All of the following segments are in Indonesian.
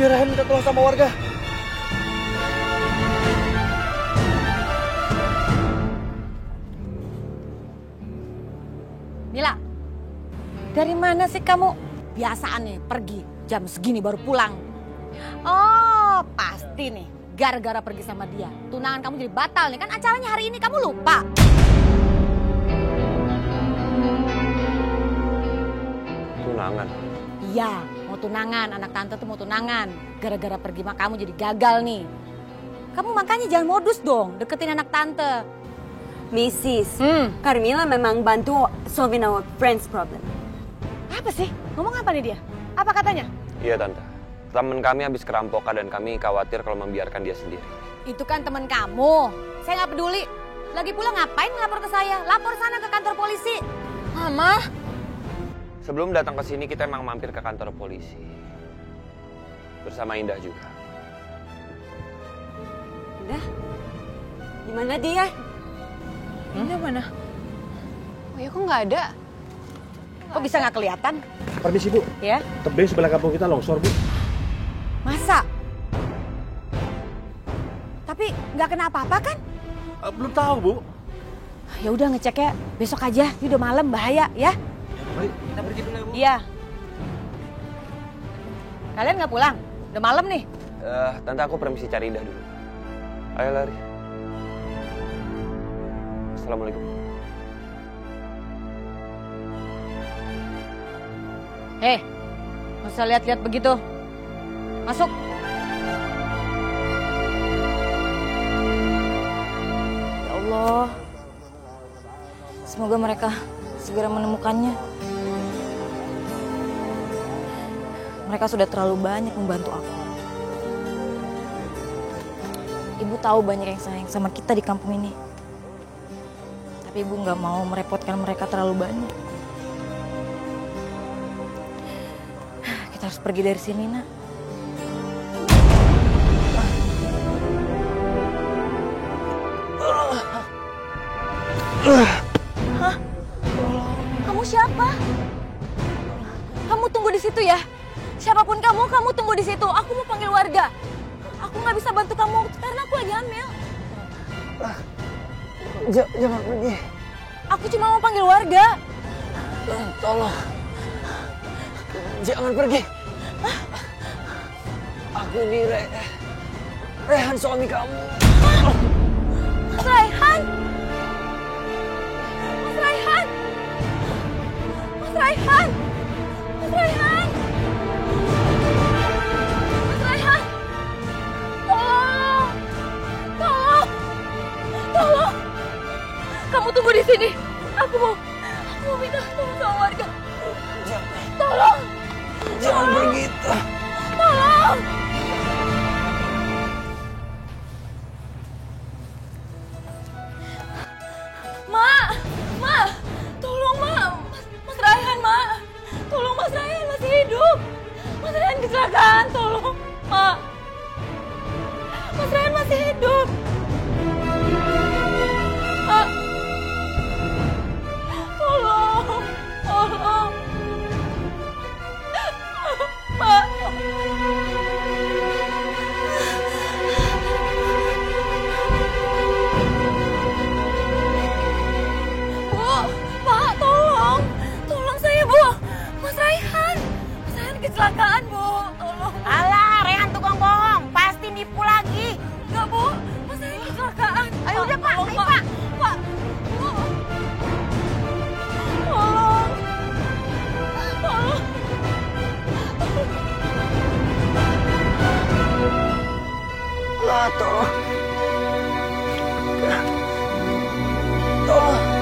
dia Rehan minta tolong sama warga. Mila, dari mana sih kamu? Biasaan nih pergi jam segini baru pulang. Oh, pasti nih gara-gara pergi sama dia. Tunangan kamu jadi batal nih, kan acaranya hari ini kamu lupa. Tunangan? Iya, mau tunangan. Anak tante tuh mau tunangan. Gara-gara pergi sama kamu jadi gagal nih. Kamu makanya jangan modus dong deketin anak tante. Mrs. Carmilla memang bantu solving our friend's problem. Apa sih? Ngomong apa nih dia? Apa katanya? Iya tante, teman kami habis kerampokan dan kami khawatir kalau membiarkan dia sendiri. Itu kan teman kamu. Saya nggak peduli. Lagi pula ngapain melapor ke saya? Lapor sana ke kantor polisi. Mama. Sebelum datang ke sini kita emang mampir ke kantor polisi. Bersama Indah juga. Indah? Di mana dia? Indah mana? Oh ya, kok nggak ada? Kok bisa nggak kelihatan? Permisi Bu, Ya? tebing sebelah kampung kita longsor Bu. Masa? Tapi nggak kena apa-apa kan? Belum tahu Bu. Ya udah ngecek ya, besok aja. Ini udah malam, bahaya ya. Mari kita pergi dulu ya Bu. Iya. Kalian nggak pulang? Udah malam nih. Tante aku permisi cari Indah dulu. Ayo lari. Assalamualaikum. Nggak usah lihat-lihat begitu. Masuk. Ya Allah. Semoga mereka segera menemukannya. Mereka sudah terlalu banyak membantu aku. Ibu tahu banyak yang sayang sama kita di kampung ini. Tapi ibu nggak mau merepotkan mereka terlalu banyak. Kita harus pergi dari sini, Nak. Hah? Kamu siapa? Kamu tunggu di situ ya. Siapapun kamu tunggu di situ. Aku mau panggil warga. Aku nggak bisa bantu kamu karena aku lagi hamil. Jangan pergi. Aku cuma mau panggil warga. Tolong. Jangan pergi. Aku ini Rehan suami kamu. Mas Raihan? Mas Raihan? Mas Raihan? Mas Raihan? Mas Raihan? Tolong! Tolong! Tolong! Kamu tunggu di sini. Aku mau minta tolong sama warga. Tolong! Jangan pergi. Tolong! Ma, tolong Ma, Mas Raihan Ma, tolong Mas Raihan masih hidup, Mas Raihan kecelakaan, tolong Ma, Mas Raihan masih hidup, Ma, tolong, Ma. Pak, tolong saya, Bu. Mas Raihan kecelakaan, Bu. Tolong. Alah, Rehan tukang bohong. Pasti nipu lagi. Enggak, Bu. Mas Raihan kecelakaan. Ayo udah, Pak. Tolong, Ayo, Pak. Pak, Bu. Tolong. Tolong. Tolong. Tolong.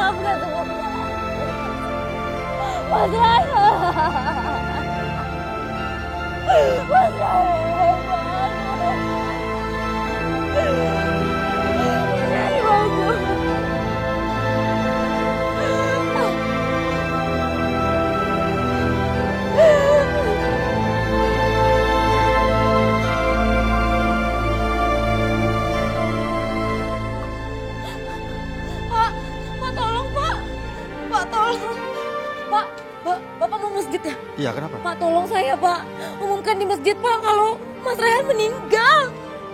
maafkan semua. Mas Raya. Mas Raya. Jadi bagus. Pak, tolong Pak. Pak, tolong. Pak, Bapak mau masjid ya? Iya, kenapa? Pak, tolong saya Pak. Umumkan di masjid Pak kalau Mas Rehan meninggal.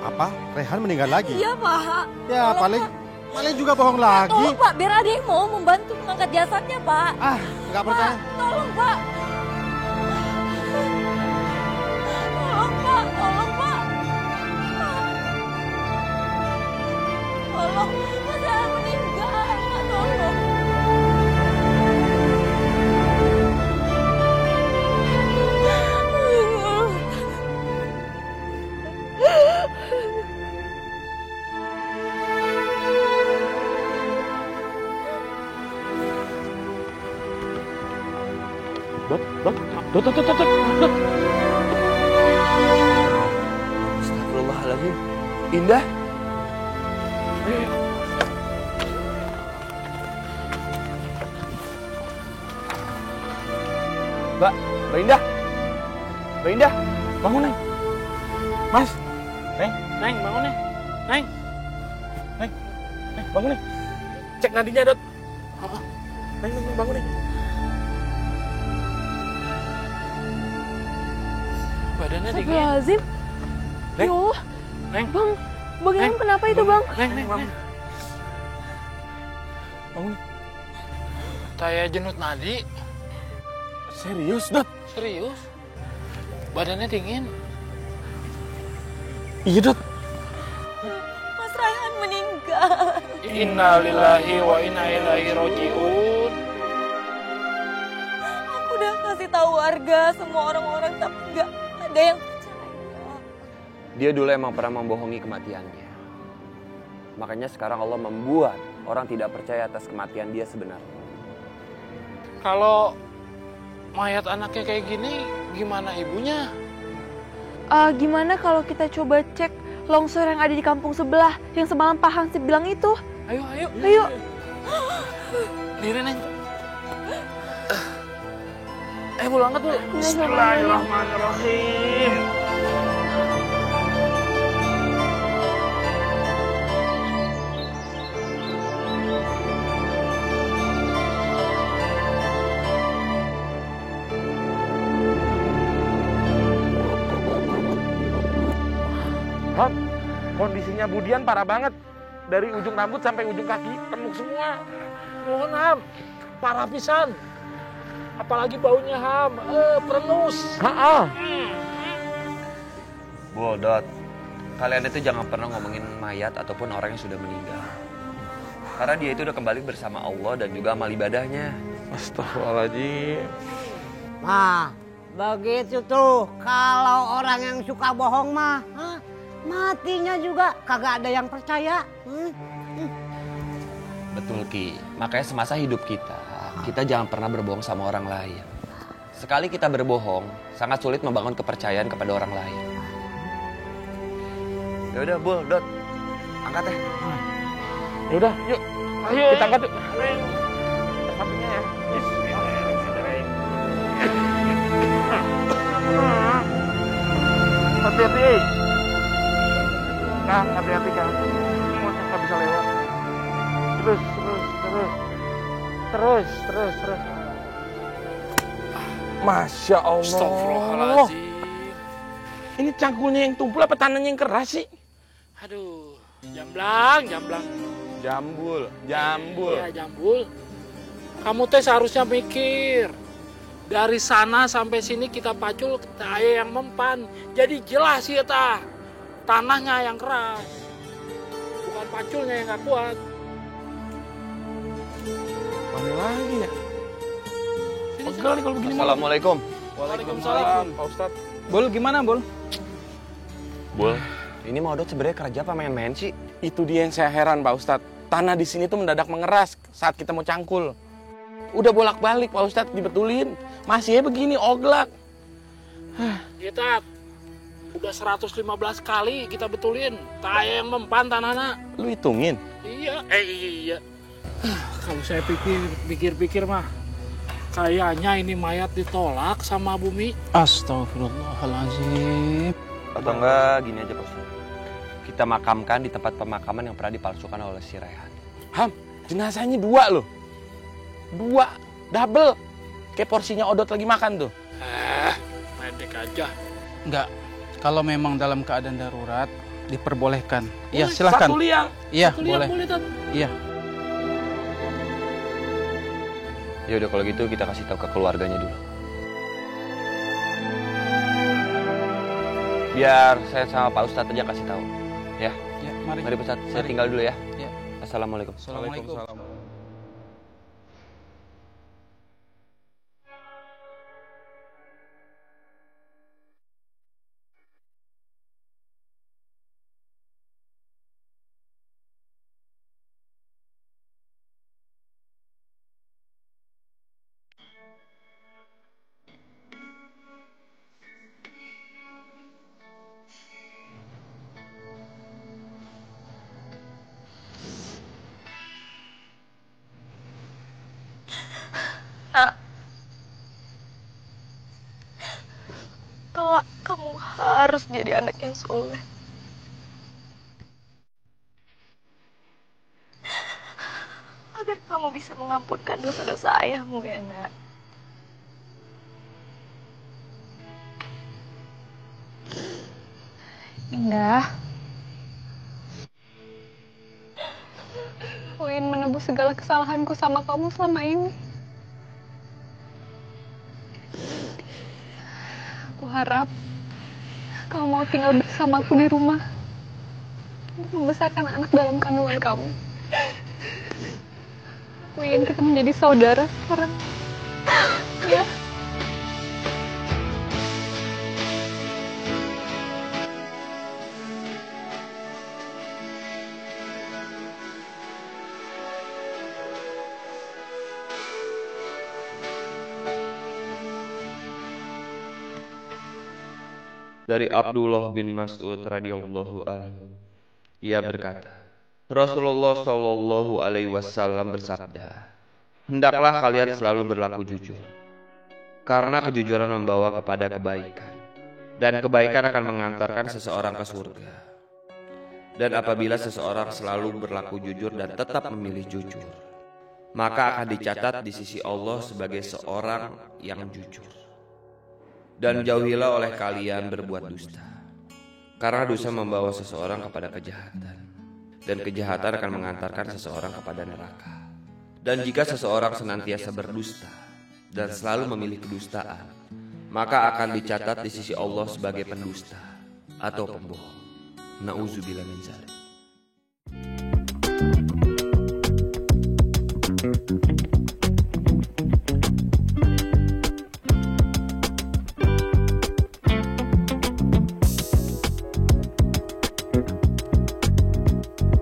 Apa? Rehan meninggal lagi? Iya Pak. Ya, Tolong, paling juga bohong lagi. Tolong Pak, biar ada yang mau membantu mengangkat jasadnya Pak. Ah, nggak percaya. Pak, tolong Pak. Tolong Pak, tolong Pak. Tolong, Mas Rehan meninggal. Pak, tolong. Dot. Astagfirullahaladzim. Indah. Mbak Indah. Mbak Indah, bangun Neng. Mas. Neng, bangun Neng. Neng, bangun Neng. Cek nadinya, Dot. Neng, bangun Neng. Badannya dingin. Astagfirullahaladzim. Neng. Yo, Neng, Bang Ilham kenapa itu Bang? Neng, bangun. Bangun. Saya jenut nadi. Serius, Dot? Serius? Badannya dingin. Iya, Dot. Mas Rayhan meninggal. Innalillahi wa inna ilaihi raji'un. Aku udah kasih tahu warga, semua orang-orang, tapi nggak ada yang percaya. Dia dulu emang pernah membohongi kematiannya. Makanya sekarang Allah membuat orang tidak percaya atas kematian dia sebenarnya. Kalau mayat anaknya kayak gini, gimana ibunya? Gimana kalau kita coba cek longsor yang ada di kampung sebelah yang semalam Pak Hansip bilang itu? Ayo. Diri Neng. Pulang angkat dulu. Bismillahirrahmanirrahim. Hap, kondisinya Budian parah banget. Dari ujung rambut sampai ujung kaki remuk semua. Mohon Ham, parah pisan. Apalagi baunya Ham, perenus. Bodot, kalian itu jangan pernah ngomongin mayat ataupun orang yang sudah meninggal. Karena dia itu udah kembali bersama Allah dan juga amal ibadahnya. Astagfirullahaladzim. Nah, begitu tuh. Kalau orang yang suka bohong mah, matinya juga kagak ada yang percaya. Betul Ki, makanya semasa hidup kita jangan pernah berbohong sama orang lain. Sekali kita berbohong, sangat sulit membangun kepercayaan kepada orang lain. Ya udah, Bul, Dot, angkat ya. Ya udah, yuk. Ayo kita angkat yuk. Sampingnya ya. Hati-hati. Kang, hati-hati Kang. Semuanya nggak bisa lewat. Terus. Masya Allah. Astagfirullahaladzim. Ini cangkulnya yang tumpul apa tanahnya yang keras sih? Aduh, jamblang. Jambul. Iya, jambul. Kamu teh seharusnya mikir. Dari sana sampai sini kita pacul saya yang mempan. Jadi jelas ya tah. Tanahnya yang keras. Bukan paculnya yang gak kuat. Mana lagi ya? Pegel nih kalau begini. Assalamualaikum. Waalaikumsalam, Pak Ustadz. Bul, gimana Bul? Bul, ini mau Dot sebenarnya kerja apa main-main sih? Itu dia yang saya heran Pak Ustadz. tanah di sini tuh mendadak mengeras saat kita mau cangkul. Udah bolak-balik Pak Ustadz dibetulin, masih begini oglak. Kita udah 115 kali kita betulin, taya yang mempan tanahnya. Lu hitungin? Iya, iya. Kalau saya pikir-pikir mah, kayaknya ini mayat ditolak sama bumi. Astagfirullahaladzim. Atau enggak gini aja Pak Ustadz. Kita makamkan di tempat pemakaman yang pernah dipalsukan oleh si Rehan. Ham, jenazahnya 2 loh. 2, double. Kayak porsinya Odot lagi makan tuh. Pendek aja. Enggak, kalau memang dalam keadaan darurat diperbolehkan. Iya, silahkan. Satu liang. Iya, Satu liang boleh. Tat. Iya. Ya udah kalau gitu kita kasih tahu ke keluarganya dulu. Biar saya sama Pak Ustadz aja kasih tahu. Ya. Ya, mari. Mari Pak Ustadz, saya Mari. tinggal dulu ya. Ya. Assalamualaikum. Assalamualaikum. Kelak kamu harus jadi anak yang soleh. Agar kamu bisa mengampunkan dosa-dosa ayahmu ya nak. Indah. Aku ingin menebus segala kesalahanku sama kamu selama ini. Aku harap kamu mau tinggal bersamaku di rumah untuk membesarkan anak dalam kandungan kamu. Aku ingin kita menjadi saudara sekarang. Ya. Dari Abdullah bin Mas'ud radhiyallahu anhu, ia berkata, Rasulullah Shallallahu Alaihi Wasallam bersabda, hendaklah kalian selalu berlaku jujur, karena kejujuran membawa kepada kebaikan, dan kebaikan akan mengantarkan seseorang ke surga. Dan apabila seseorang selalu berlaku jujur dan tetap memilih jujur, maka akan dicatat di sisi Allah sebagai seorang yang jujur. Dan jauhilah oleh kalian berbuat dusta, karena dosa membawa seseorang kepada kejahatan, dan kejahatan akan mengantarkan seseorang kepada neraka. Dan jika seseorang senantiasa berdusta dan selalu memilih kedustaan, maka akan dicatat di sisi Allah sebagai pendusta atau pembohong. Na'udzubillah min dzalik.